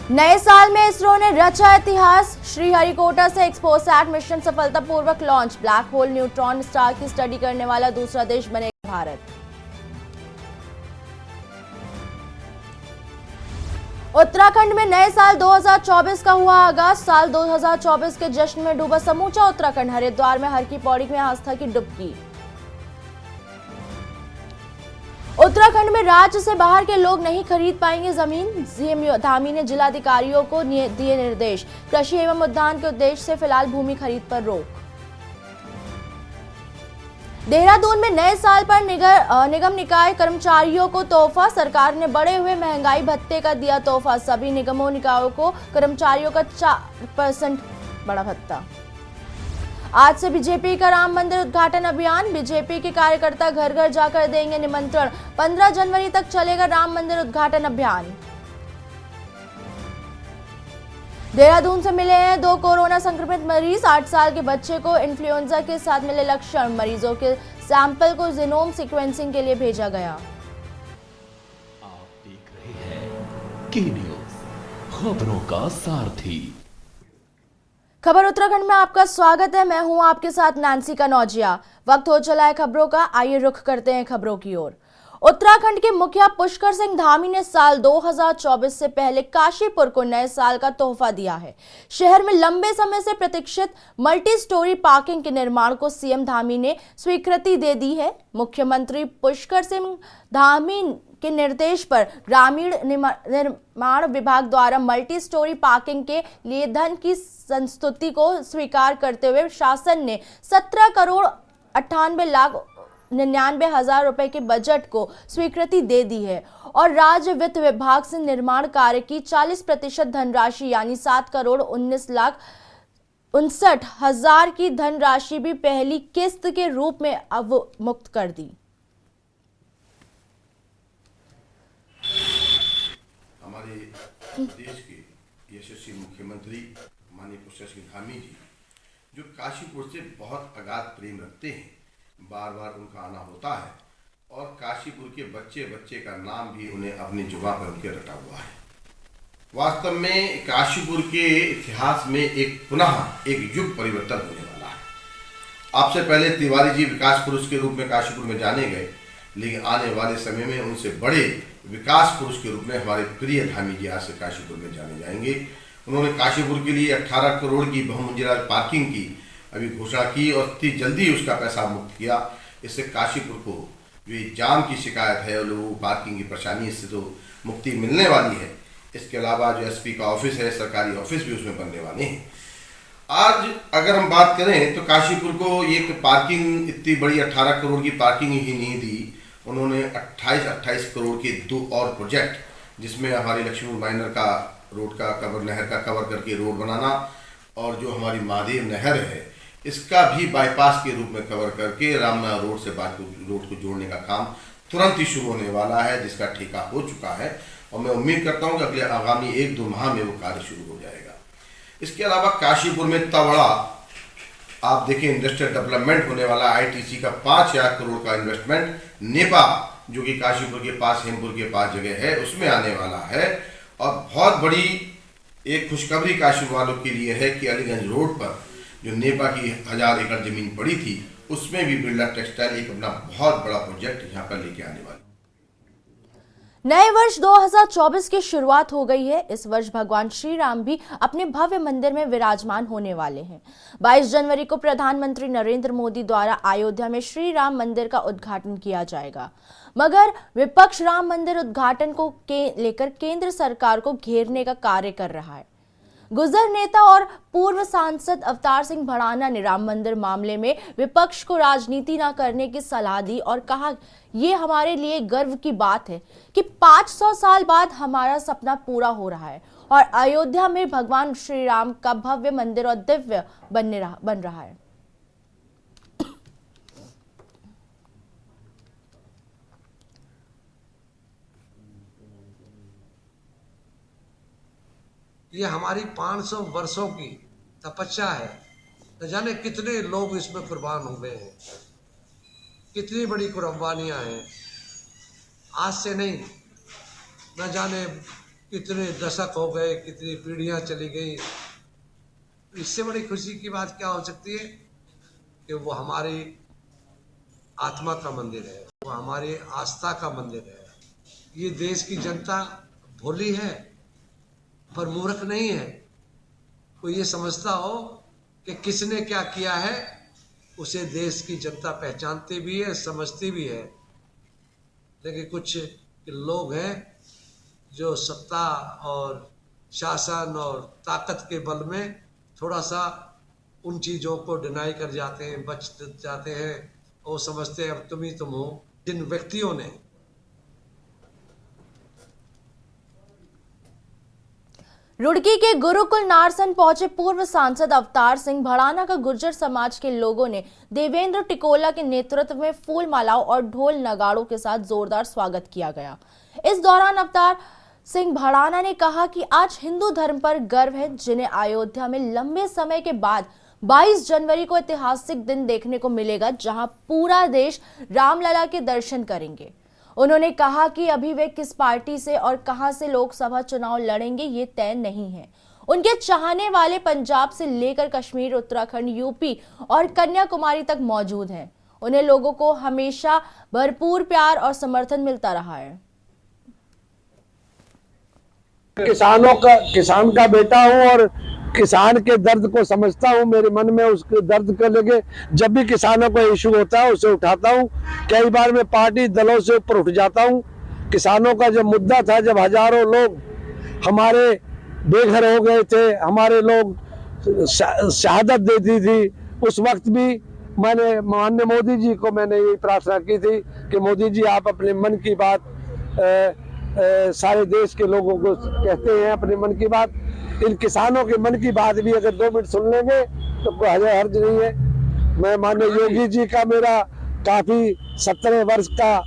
नए साल में इसरो ने रचा इतिहास। श्रीहरिकोटा से एक्सपोसैट मिशन सफलतापूर्वक launch. Black hole neutron star की स्टडी करने वाला दूसरा देश बनेगा भारत। उत्तराखंड में नए साल 2024 का हुआ आगाज। साल 2024 के जश्न में डूबा समूचा उत्तराखंड। हरिद्वार में हर की पौड़ी में आस्था की डुबकी। उत्तराखंड में राज्य से बाहर के लोग नहीं खरीद पाएंगे जमीन। सीएम धामी ने जिलाधिकारियों को दिए निर्देश। कृषि एवं उद्यान के उद्देश्य से फिलहाल भूमि खरीद पर रोक। देहरादून में नए साल पर निगम निकाय कर्मचारियों को तोहफा। सरकार ने बढ़े हुए महंगाई भत्ते का दिया तोहफा। सभी निगमों निकायों को कर्मचारियों का 4% बड़ा भत्ता। आज से बीजेपी का राम मंदिर उद्घाटन अभियान। बीजेपी के कार्यकर्ता घर घर जाकर देंगे निमंत्रण। 15 जनवरी तक चलेगा राम मंदिर उद्घाटन अभियान। देहरादून से मिले हैं 2 कोरोना संक्रमित मरीज। 8 साल के बच्चे को इन्फ्लुएंजा के साथ मिले लक्षण। मरीजों के सैंपल को जीनोम सीक्वेंसिंग के लिए भेजा गया। आप देख रहे हैं की न्यूज, खबरों का सारथी। खबर उत्तराखंड में आपका स्वागत है। मैं हूं आपके साथ नैन्सी कनौजिया। वक्त हो चला है खबरों का। आइए रुख करते हैं खबरों की ओर। उत्तराखंड के मुखिया पुष्कर सिंह धामी ने साल 2024 से पहले काशीपुर को नए साल का तोहफा दिया है। शहर में लंबे समय से प्रतीक्षित मल्टी स्टोरी पार्किंग के निर्माण को सीएम धामी ने स्वीकृति दे दी है। मुख्यमंत्री पुष्कर सिंह धामी के निर्देश पर ग्रामीण निर्माण विभाग द्वारा मल्टी स्टोरी पार्किंग के लिए धन की संस्तुति को स्वीकार करते हुए शासन ने 17 करोड़ 98 लाख 99 हजार रुपए के बजट को स्वीकृति दे दी है और राज्य वित्त विभाग से निर्माण कार्य की 40% धनराशि यानी 7 करोड़ 19 लाख 59 हजार की धनराशि भी पहली किस्त के रूप में अवमुक्त कर दी। हमारे देश के यशस्वी मुख्यमंत्री माननीय पुष्कर सिंह धामी जी जो काशीपुर से बहुत अगाध प्रेम रखते हैं, बार बार उनका आना होता है और काशीपुर के बच्चे बच्चे का नाम भी उन्हें अपनी जुबान पर उनके रटा हुआ है। वास्तव में काशीपुर के इतिहास में पुनः एक युग परिवर्तन होने वाला है। आपसे पहले तिवारी जी विकास पुरुष के रूप में काशीपुर में जाने गए, लेकिन आने वाले समय में उनसे बड़े विकास पुरुष के रूप में हमारे प्रिय धामी जी आज से काशीपुर में जाने जाएंगे। उन्होंने काशीपुर के लिए 18 करोड़ की बहुमंजिला पार्किंग की अभी घोषणा की और इतनी जल्दी उसका पैसा मुक्त किया। इससे काशीपुर को जो जाम की शिकायत है और लोगों को पार्किंग की परेशानी इससे तो मुक्ति मिलने वाली है। इसके अलावा जो एसपी का ऑफिस है, सरकारी ऑफिस भी उसमें बनने वाले हैं। आज अगर हम बात करें तो काशीपुर को एक पार्किंग इतनी बड़ी 18 करोड़ की पार्किंग ही नहीं दी, उन्होंने 28 करोड़ के 2 और प्रोजेक्ट, जिसमें हमारी लक्ष्मी माइनर का रोड का कवर, नहर का कवर करके रोड बनाना और जो हमारी महादेव नहर है इसका भी बाईपास के रूप में कवर करके रामना रोड से रोड को जोड़ने का काम तुरंत ही शुरू होने वाला है, जिसका ठेका हो चुका है और मैं उम्मीद करता हूं कि अगले आगामी 1-2 माह में वो कार्य शुरू हो जाएगा। इसके अलावा काशीपुर में इतना बड़ा आप देखिए इंडस्ट्रियल डेवलपमेंट होने वाला, आईटीसी का 5,000 करोड़ का इन्वेस्टमेंट नेपा जो कि काशीपुर के पास हेमपुर के पास जगह है उसमें आने वाला है। और बहुत बड़ी एक खुशखबरी काशीपुर वालों के लिए है कि अलीगंज रोड पर जो नेपा की 1000 एकड़ जमीन पड़ी थी उसमें भी बिरला टेक्सटाइल एक अपना बहुत बड़ा प्रोजेक्ट यहाँ पर लेके आने वाला। नए वर्ष 2024 की शुरुआत हो गई है। इस वर्ष भगवान श्री राम भी अपने भव्य मंदिर में विराजमान होने वाले हैं। 22 जनवरी को प्रधानमंत्री नरेंद्र मोदी द्वारा अयोध्या में श्री राम मंदिर का उद्घाटन किया जाएगा, मगर विपक्ष राम मंदिर उद्घाटन को लेकर केंद्र सरकार को घेरने का कार्य कर रहा है। गुजर नेता और पूर्व सांसद अवतार सिंह भड़ाना ने राम मंदिर मामले में विपक्ष को राजनीति न करने की सलाह दी और कहा, ये हमारे लिए गर्व की बात है कि 500 साल बाद हमारा सपना पूरा हो रहा है और अयोध्या में भगवान श्री राम का भव्य मंदिर और दिव्य बन रहा है। ये हमारी 500 वर्षों की तपस्या है। न जाने कितने लोग इसमें कुर्बान हो गए हैं, कितनी बड़ी कुर्बानियां हैं। आज से नहीं, न जाने कितने दशक हो गए, कितनी पीढ़ियां चली गई। इससे बड़ी खुशी की बात क्या हो सकती है कि वो हमारी आत्मा का मंदिर है, वो हमारी आस्था का मंदिर है। ये देश की जनता भोली है पर मूर्ख नहीं है। कोई ये समझता हो कि किसने क्या किया है, उसे देश की जनता पहचानती भी है, समझती भी है। लेकिन कुछ लोग हैं जो सत्ता और शासन और ताकत के बल में थोड़ा सा उन चीज़ों को डिनाई कर जाते हैं, बच जाते हैं और समझते हैं अब तुम ही तुम हो। जिन व्यक्तियों ने रुड़की के गुरुकुल नारसन पहुंचे पूर्व सांसद अवतार सिंह भड़ाना का गुर्जर समाज के लोगों ने देवेंद्र टिकोला के नेतृत्व में फूल मालाओं और ढोल नगाड़ों के साथ जोरदार स्वागत किया गया। इस दौरान अवतार सिंह भड़ाना ने कहा कि आज हिंदू धर्म पर गर्व है, जिन्हें अयोध्या में लंबे समय के बाद 22 जनवरी को ऐतिहासिक दिन देखने को मिलेगा, जहां पूरा देश रामलला के दर्शन करेंगे। उन्होंने कहा कि अभी वे किस पार्टी से और कहां से लोकसभा चुनाव लड़ेंगे ये तय नहीं है। उनके चाहने वाले पंजाब से लेकर कश्मीर, उत्तराखंड, यूपी और कन्याकुमारी तक मौजूद हैं। उन्हें लोगों को हमेशा भरपूर प्यार और समर्थन मिलता रहा है। किसान का बेटा हूं और किसान के दर्द को समझता हूं। मेरे मन में उसके दर्द को लेके जब भी किसानों को इशू होता है उसे उठाता हूं। कई बार मैं पार्टी दलों से ऊपर उठ जाता हूं। किसानों का जब मुद्दा था, जब हजारों लोग हमारे बेघर हो गए थे, हमारे लोग शहादत दे दी थी, उस वक्त भी मैंने माननीय मोदी जी को मैंने यही प्रार्थना की थी कि मोदी जी आप अपने मन की बात सारे देश के लोगों को कहते हैं, अपने मन की बात। इन किसानों के मन की बात भी अगर 2 मिनट सुन लेंगे तो कोई हर्ज नहीं है। मैं माननीय योगी जी का मेरा काफी 17 वर्ष का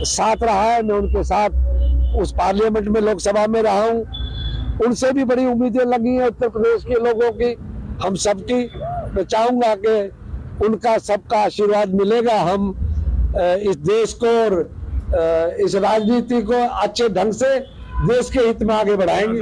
साथ रहा है। मैं उनके साथ उस पार्लियामेंट में, लोकसभा में रहा हूँ। उनसे भी बड़ी उम्मीदें लगी हैं उत्तर प्रदेश के लोगों की, हम सबकी। मैं चाहूंगा कि उनका सबका आशीर्वाद मिलेगा। हम इस देश को और इस राजनीति को अच्छे ढंग से देश के हित में आगे बढ़ाएंगे।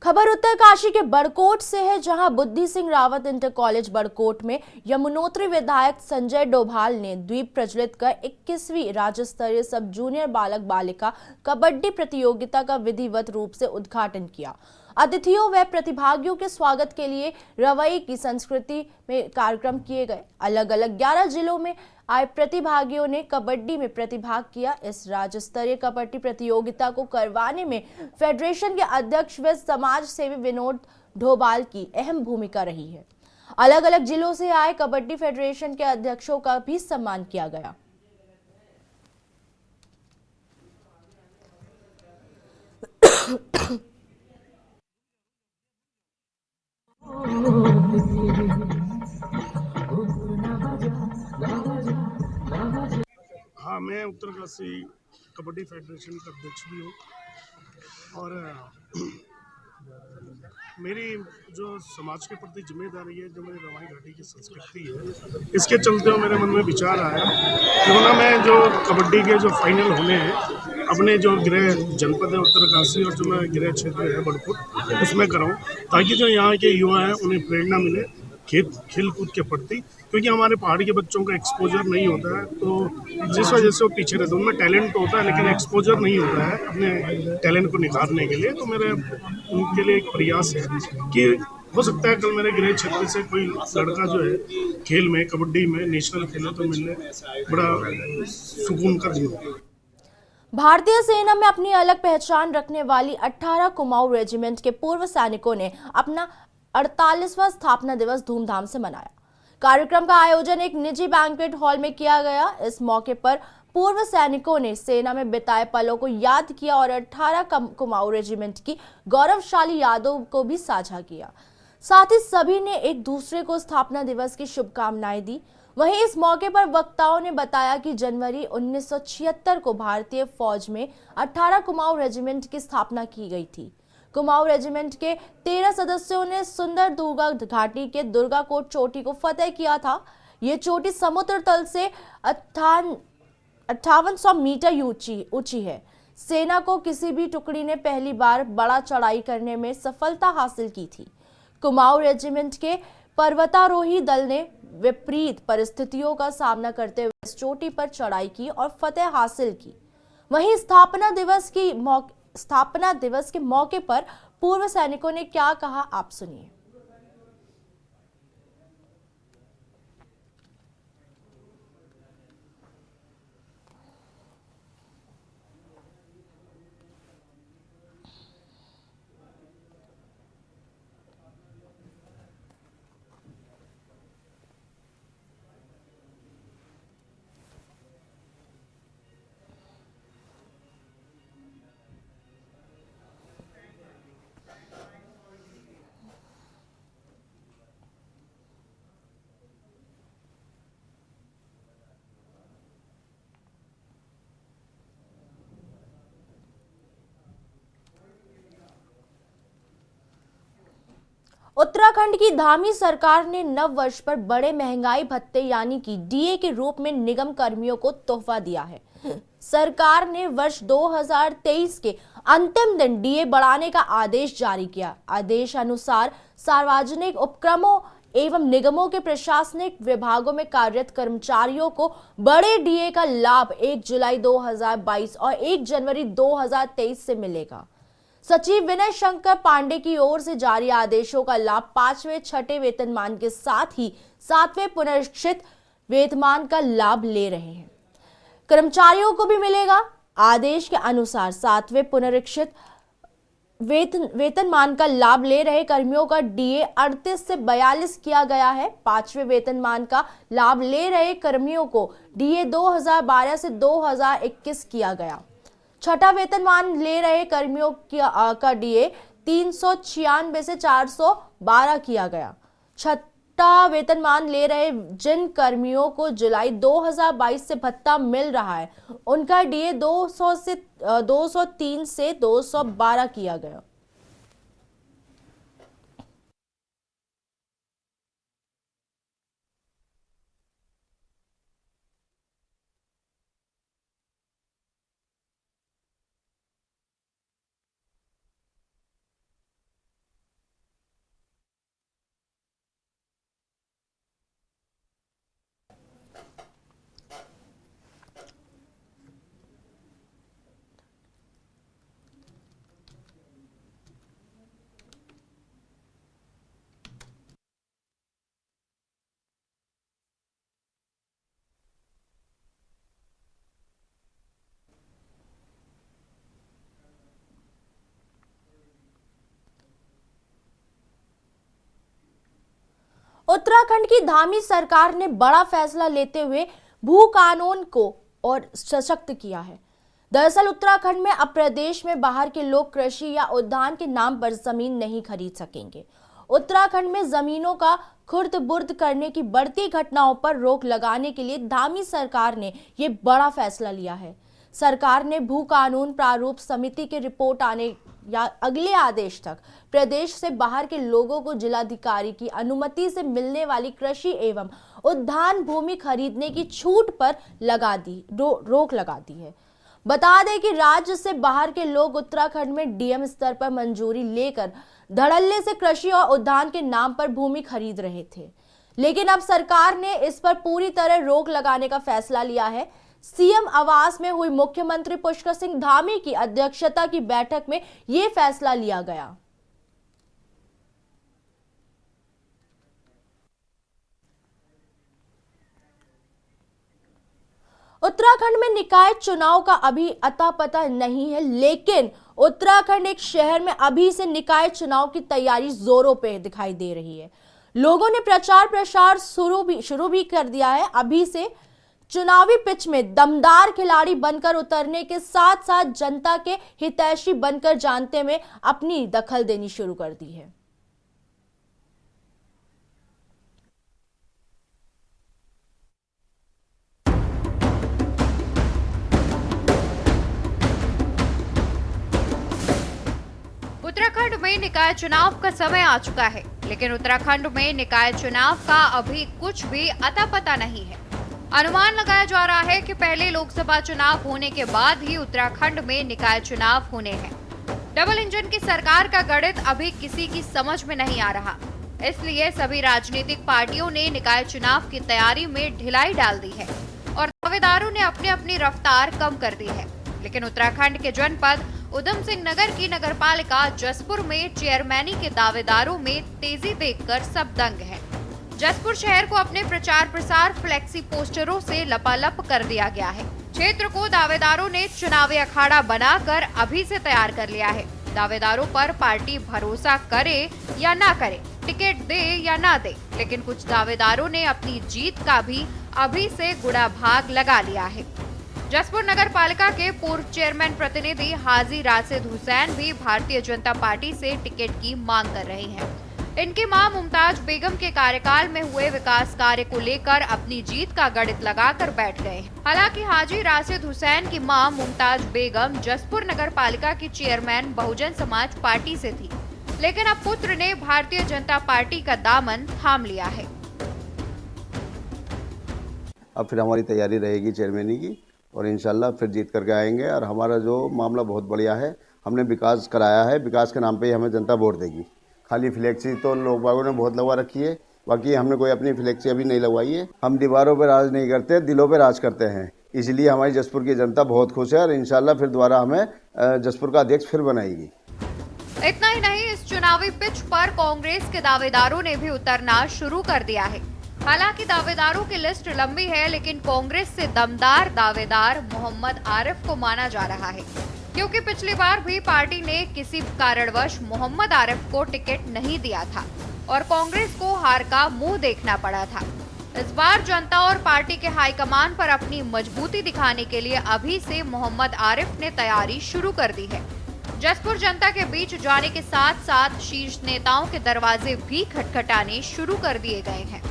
खबर उत्तरकाशी के बड़कोट से है, जहां बुद्धि सिंह रावत इंटर कॉलेज बड़कोट में यमुनोत्री विधायक संजय डोभाल ने द्वीप प्रज्वलित कर 21वीं राज्य स्तरीय सब जूनियर बालक बालिका कबड्डी प्रतियोगिता का विधिवत रूप से उद्घाटन किया। अतिथियों व प्रतिभागियों के स्वागत के लिए रवैये की संस्कृति में कार्यक्रम किए गए। अलग अलग 11 जिलों में आए प्रतिभागियों ने कबड्डी में प्रतिभाग किया। इस राज्य स्तरीय कबड्डी प्रतियोगिता को करवाने में फेडरेशन के अध्यक्ष व समाज सेवी विनोद ढोबाल की अहम भूमिका रही है। अलग अलग जिलों से आए कबड्डी फेडरेशन के अध्यक्षों का भी सम्मान किया गया। हाँ, मैं उत्तरकाशी कबड्डी फेडरेशन का अध्यक्ष भी हूँ और मेरी जो समाज के प्रति जिम्मेदारी है, जो मेरी रवाई घाटी की संस्कृति है, इसके चलते हुए मेरे मन में विचार आया क्यों ना मैं जो कबड्डी के जो फाइनल होने हैं अपने जो गृह जनपद है उत्तरकाशी और जो मेरा गृह क्षेत्र है बड़कोट, उसमें कराऊँ, ताकि जो यहाँ के युवा हैं उन्हें प्रेरणा मिले खेल कूद के प्रति। क्योंकि हमारे पहाड़ी के बच्चों का एक्सपोजर नहीं होता है, तो जिस वजह से वो पीछे रहते हैं। उनमें टैलेंट होता है लेकिन एक्सपोजर नहीं होता है अपने टैलेंट को निखारने के लिए। तो मेरे उनके लिए एक प्रयास है कि हो सकता है कल मेरे गृह क्षेत्र से कोई लड़का जो है खेल में, कबड्डी में नेशनल खेले तो मिलने बड़ा सुकून का दिन होगा। भारतीय सेना में अपनी अलग पहचान रखने वाली 18 कुमाऊं रेजिमेंट के पूर्व सैनिकों ने अपना 48वां स्थापना दिवस धूमधाम से मनाया। कार्यक्रम का आयोजन एक निजी बैंक्वेट हॉल में किया गया। इस मौके पर पूर्व सैनिकों ने सेना में बिताए पलों को याद किया और 18 कुमाऊं रेजिमेंट की गौरवशाली यादों को भी साझा किया। साथ ही सभी ने एक दूसरे को स्थापना दिवस की शुभकामनाएं दी। वहीं इस मौके पर वक्ताओं ने बताया कि जनवरी 1976 को भारतीय फौज में 18 कुमाऊं रेजिमेंट की स्थापना की गई थी। कुमाऊं रेजिमेंट के 13 सदस्यों ने सुंदर दुर्गा घाटी के दुर्गाकोट चोटी को फतेह किया था। ये चोटी समुद्र तल से 5800 मीटर ऊंची है। सेना को किसी भी टुकड़ी ने पहली बार बड़ा चढ़ाई करने में सफलता हासिल की थी। कुमाऊं रेजिमेंट के पर्वतारोही दल ने विपरीत परिस्थितियों का सामना करते हुए इस चोटी पर चढ़ाई की और फतेह हासिल की। वहीं स्थापना दिवस के मौके पर पूर्व सैनिकों ने क्या कहा, आप सुनिए। उत्तराखंड की धामी सरकार ने नव वर्ष पर बड़े महंगाई भत्ते यानी कि डीए के रूप में निगम कर्मियों को तोहफा दिया है। सरकार ने वर्ष 2023 के अंतिम दिन डीए बढ़ाने का आदेश जारी किया। आदेश अनुसार सार्वजनिक उपक्रमों एवं निगमों के प्रशासनिक विभागों में कार्यरत कर्मचारियों को बड़े डीए का लाभ 1 जुलाई 2022 और 1 जनवरी 2023 से मिलेगा। सचिव विनय शंकर पांडे की ओर से जारी आदेशों का लाभ 5वें 6ठे वेतनमान के साथ ही 7वें पुनरीक्षित वेतनमान का लाभ ले रहे हैं कर्मचारियों को भी मिलेगा। आदेश के अनुसार 7वें पुनरीक्षित वेतनमान का लाभ ले रहे कर्मियों का डीए 38 से 42 किया गया है। 5वें वेतनमान का लाभ ले रहे कर्मियों को डीए 2012 से 2021 किया गया। 6ठा वेतनमान ले रहे कर्मियों का डीए 396 से 412 किया गया। 6ठा वेतनमान ले रहे जिन कर्मियों को जुलाई 2022 से भत्ता मिल रहा है उनका डीए 203 से 212 किया गया। उत्तराखंड की धामी सरकार ने बड़ा फैसला लेते हुए भू कानून को और सशक्त किया है। दरअसल उत्तराखंड में अब प्रदेश में बाहर के लोग कृषि या उद्यान के नाम पर जमीन नहीं खरीद सकेंगे। उत्तराखंड में जमीनों का खुर्द बुर्द करने की बढ़ती घटनाओं पर रोक लगाने के लिए धामी सरकार ने ये बड़ा फैसला लिया है। सरकार ने भू कानून प्रारूप समिति की रिपोर्ट आने या अगले आदेश तक प्रदेश से बाहर के लोगों को जिलाधिकारी की अनुमति से मिलने वाली कृषि एवं उद्यान भूमि खरीदने की छूट पर रोक लगा दी है। बता दें कि राज्य से बाहर के लोग उत्तराखंड में डीएम स्तर पर मंजूरी लेकर धड़ल्ले से कृषि और उद्यान के नाम पर भूमि खरीद रहे थे, लेकिन अब सरकार ने इस पर पूरी तरह रोक लगाने का फैसला लिया है। सीएम आवास में हुई मुख्यमंत्री पुष्कर सिंह धामी की अध्यक्षता की बैठक में यह फैसला लिया गया। उत्तराखंड में निकाय चुनाव का अभी अता पता नहीं है, लेकिन उत्तराखंड एक शहर में अभी से निकाय चुनाव की तैयारी जोरों पे दिखाई दे रही है। लोगों ने प्रचार प्रसार शुरू भी कर दिया है। अभी से चुनावी पिच में दमदार खिलाड़ी बनकर उतरने के साथ साथ जनता के हितैषी बनकर जानते में अपनी दखल देनी शुरू कर दी है। उत्तराखंड में निकाय चुनाव का समय आ चुका है, लेकिन उत्तराखंड में निकाय चुनाव का अभी कुछ भी अता पता नहीं है। अनुमान लगाया जा रहा है कि पहले लोकसभा चुनाव होने के बाद ही उत्तराखंड में निकाय चुनाव होने हैं। डबल इंजन की सरकार का गणित अभी किसी की समझ में नहीं आ रहा, इसलिए सभी राजनीतिक पार्टियों ने निकाय चुनाव की तैयारी में ढिलाई डाल दी है और दावेदारों ने अपनी अपनी रफ्तार कम कर दी है। लेकिन उत्तराखंड के जनपद उधम सिंह नगर की नगरपालिका जसपुर में चेयरमैनी के दावेदारों में तेजी देखकर सब दंग है। जसपुर शहर को अपने प्रचार प्रसार फ्लेक्सी पोस्टरों से लपालप कर दिया गया है। क्षेत्र को दावेदारों ने चुनावी अखाड़ा बनाकर अभी से तैयार कर लिया है। दावेदारों पर पार्टी भरोसा करे या ना करे, टिकट दे या ना दे, लेकिन कुछ दावेदारों ने अपनी जीत का भी अभी से गुड़ा भाग लगा लिया है। जसपुर नगर पालिका के पूर्व चेयरमैन प्रतिनिधि हाजी राशिद हुसैन भी भारतीय जनता पार्टी से टिकट की मांग कर रहे हैं। इनकी मां मुमताज बेगम के कार्यकाल में हुए विकास कार्य को लेकर अपनी जीत का गणित लगाकर बैठ गए हैं। हालांकि हाजी राशिद हुसैन की मां मुमताज बेगम जसपुर नगर पालिका की चेयरमैन बहुजन समाज पार्टी से थी, लेकिन अब पुत्र ने भारतीय जनता पार्टी का दामन थाम लिया है। अब फिर हमारी तैयारी रहेगी चेयरमैनी की और इंशाल्लाह फिर जीत करके आएंगे। और हमारा जो मामला बहुत बढ़िया है, हमने विकास कराया है, विकास के नाम पे ही हमें जनता वोट देगी। खाली फ्लेक्सी तो लोग बागों ने बहुत लगवा रखी है, बाकी हमने कोई अपनी फ्लेक्सी अभी नहीं लगवाई है। हम दीवारों पर राज नहीं करते, दिलों पर राज करते हैं, इसलिए हमारी जसपुर की जनता बहुत खुश है और इंशाल्लाह फिर दोबारा हमें जसपुर का अध्यक्ष फिर बनाएगी। इतना ही नहीं, इस चुनावी पिच पर कांग्रेस के दावेदारों ने भी उतरना शुरू कर दिया है। हालांकि दावेदारों की लिस्ट लंबी है, लेकिन कांग्रेस से दमदार दावेदार मोहम्मद आरिफ को माना जा रहा है, क्योंकि पिछली बार भी पार्टी ने किसी कारणवश मोहम्मद आरिफ को टिकट नहीं दिया था और कांग्रेस को हार का मुंह देखना पड़ा था। इस बार जनता और पार्टी के हाईकमान पर अपनी मजबूती दिखाने के लिए अभी से मोहम्मद आरिफ ने तैयारी शुरू कर दी है। जसपुर जनता के बीच जाने के साथ साथ शीर्ष नेताओं के दरवाजे भी खटखटाने शुरू कर दिए गए हैं।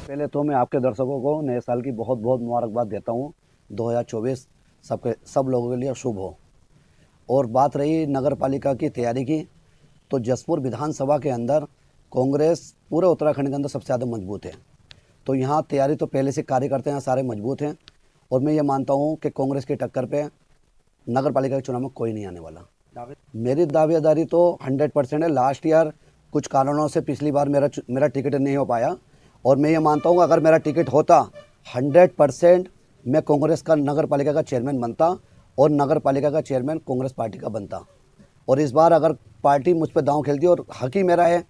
पहले तो मैं आपके दर्शकों को नए साल की बहुत बहुत मुबारकबाद देता हूँ। 2024 सब लोगों के लिए शुभ हो। और बात रही नगर पालिका की तैयारी की, तो जसपुर विधानसभा के अंदर कांग्रेस पूरे उत्तराखंड के अंदर सबसे ज़्यादा मजबूत है। तो यहाँ तैयारी तो पहले से कार्यकर्ता हैं सारे मजबूत हैं और मैं ये मानता हूँ कि कांग्रेस की टक्कर पे नगर पालिका के चुनाव में कोई नहीं आने वाला। मेरी दावेदारी तो 100% है। लास्ट ईयर कुछ कारणों से पिछली बार मेरा टिकट नहीं हो पाया और मैं ये मानता हूँ अगर मेरा टिकट होता 100% मैं कांग्रेस का नगर पालिका का चेयरमैन बनता और नगर पालिका का चेयरमैन कांग्रेस पार्टी का बनता। और इस बार अगर पार्टी मुझ पर दांव खेलती और हक ही मेरा है,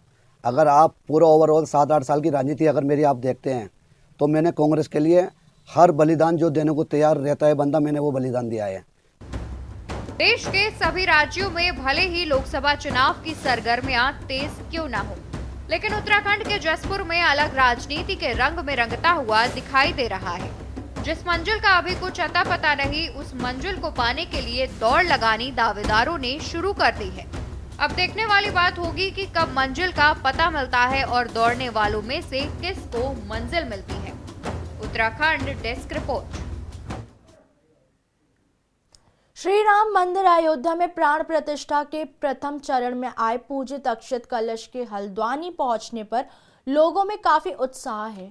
अगर आप पूरा ओवरऑल 7-8 साल की राजनीति अगर मेरी आप देखते हैं तो मैंने कांग्रेस के लिए हर बलिदान जो देने को तैयार रहता है बंदा, मैंने वो बलिदान दिया है। देश के सभी राज्यों में भले ही लोकसभा चुनाव की सरगर्मियां तेज क्यों न हो, लेकिन उत्तराखंड के जसपुर में अलग राजनीति के रंग में रंगता हुआ दिखाई दे रहा है। जिस मंजिल का अभी कुछ अता पता नहीं, उस मंजिल को पाने के लिए दौड़ लगानी दावेदारों ने शुरू कर दी है। अब देखने वाली बात होगी कि कब मंजिल का पता मिलता है और दौड़ने वालों में से किसको मंजिल मिलती है। Uttarakhand desk report. श्री राम मंदिर अयोध्या में प्राण प्रतिष्ठा के प्रथम चरण में आए पूजित अक्षत कलश के हल्द्वानी पहुंचने पर लोगों में काफी उत्साह है।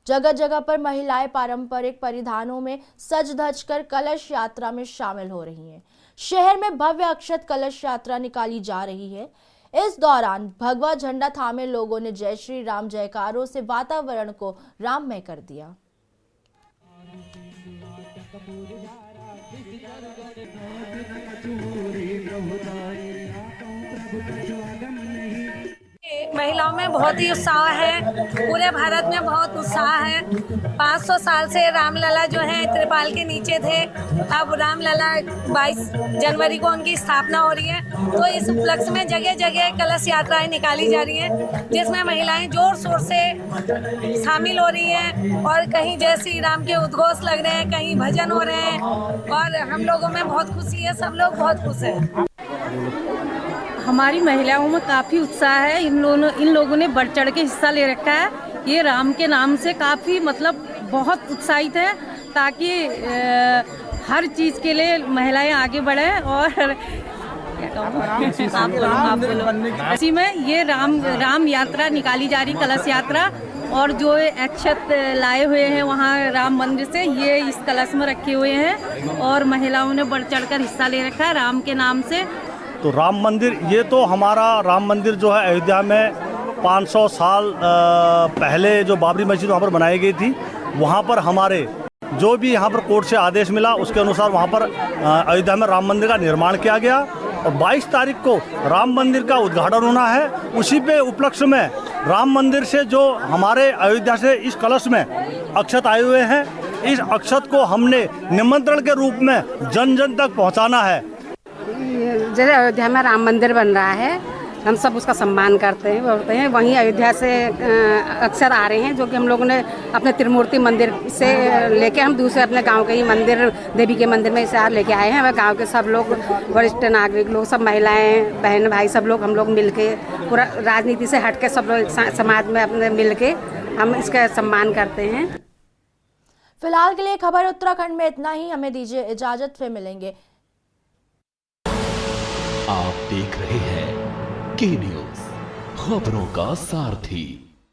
जगह जगह पर महिलाएं पारंपरिक परिधानों में सज धज कर कलश यात्रा में शामिल हो रही हैं। शहर में भव्य अक्षत कलश यात्रा निकाली जा रही है। इस दौरान भगवा झंडा थामे लोगों ने जय श्री राम जयकारों से वातावरण को राममय कर दिया। महिलाओं में बहुत ही उत्साह है, पूरे भारत में बहुत उत्साह है। 500 साल से रामलला जो है त्रिपाल के नीचे थे, अब रामलला 22 जनवरी को उनकी स्थापना हो रही है। तो इस उपलक्ष्य में जगह जगह कलश यात्राएं निकाली जा रही हैं, जिसमें महिलाएं जोर शोर से शामिल हो रही हैं और कहीं जय श्री राम के उद्घोष लग रहे हैं, कहीं भजन हो रहे हैं और हम लोगों में बहुत खुशी है, सब लोग बहुत खुश हैं। हमारी महिलाओं में काफ़ी उत्साह है। इन लोगों ने बढ़ चढ़ के हिस्सा ले रखा है। ये राम के नाम से काफ़ी बहुत उत्साहित है, ताकि हर चीज़ के लिए महिलाएं आगे बढ़ें। और क्या कहूँ, आप बोलो। इसी में ये राम यात्रा निकाली जा रही, कलश यात्रा और जो अक्षत लाए हुए हैं वहाँ राम मंदिर से, ये इस कलश में रखे हुए हैं और महिलाओं ने बढ़ चढ़कर हिस्सा ले रखा है राम के नाम से। तो राम मंदिर, ये तो हमारा राम मंदिर जो है अयोध्या में 500 साल पहले जो बाबरी मस्जिद वहाँ पर बनाई गई थी, वहाँ पर हमारे जो भी यहाँ पर कोर्ट से आदेश मिला उसके अनुसार वहाँ पर अयोध्या में राम मंदिर का निर्माण किया गया और 22 तारीख को राम मंदिर का उद्घाटन होना है। उसी पे उपलक्ष्य में राम मंदिर से जो हमारे अयोध्या से इस कलश में अक्षत आए हुए हैं, इस अक्षत को हमने निमंत्रण के रूप में जन जन तक पहुँचाना है। जैसे अयोध्या में राम मंदिर बन रहा है, हम सब उसका सम्मान करते हैं, बोलते हैं। वहीं अयोध्या से अक्सर आ रहे हैं जो कि हम लोगों ने अपने त्रिमूर्ति मंदिर से लेके हम दूसरे अपने गांव के ही मंदिर, देवी के मंदिर में इसे लेके आए हैं। वह गांव के सब लोग, वरिष्ठ नागरिक लोग, सब महिलाएं, बहन भाई, सब लोग हम लोग मिलके, पूरा राजनीति से हट के सब लोग समाज में अपने मिल के हम इसका सम्मान करते हैं। फिलहाल के लिए खबर उत्तराखंड में इतना ही। हमें दीजिए इजाजत, फिर मिलेंगे। आप देख रहे हैं के न्यूज़, खबरों का सारथी।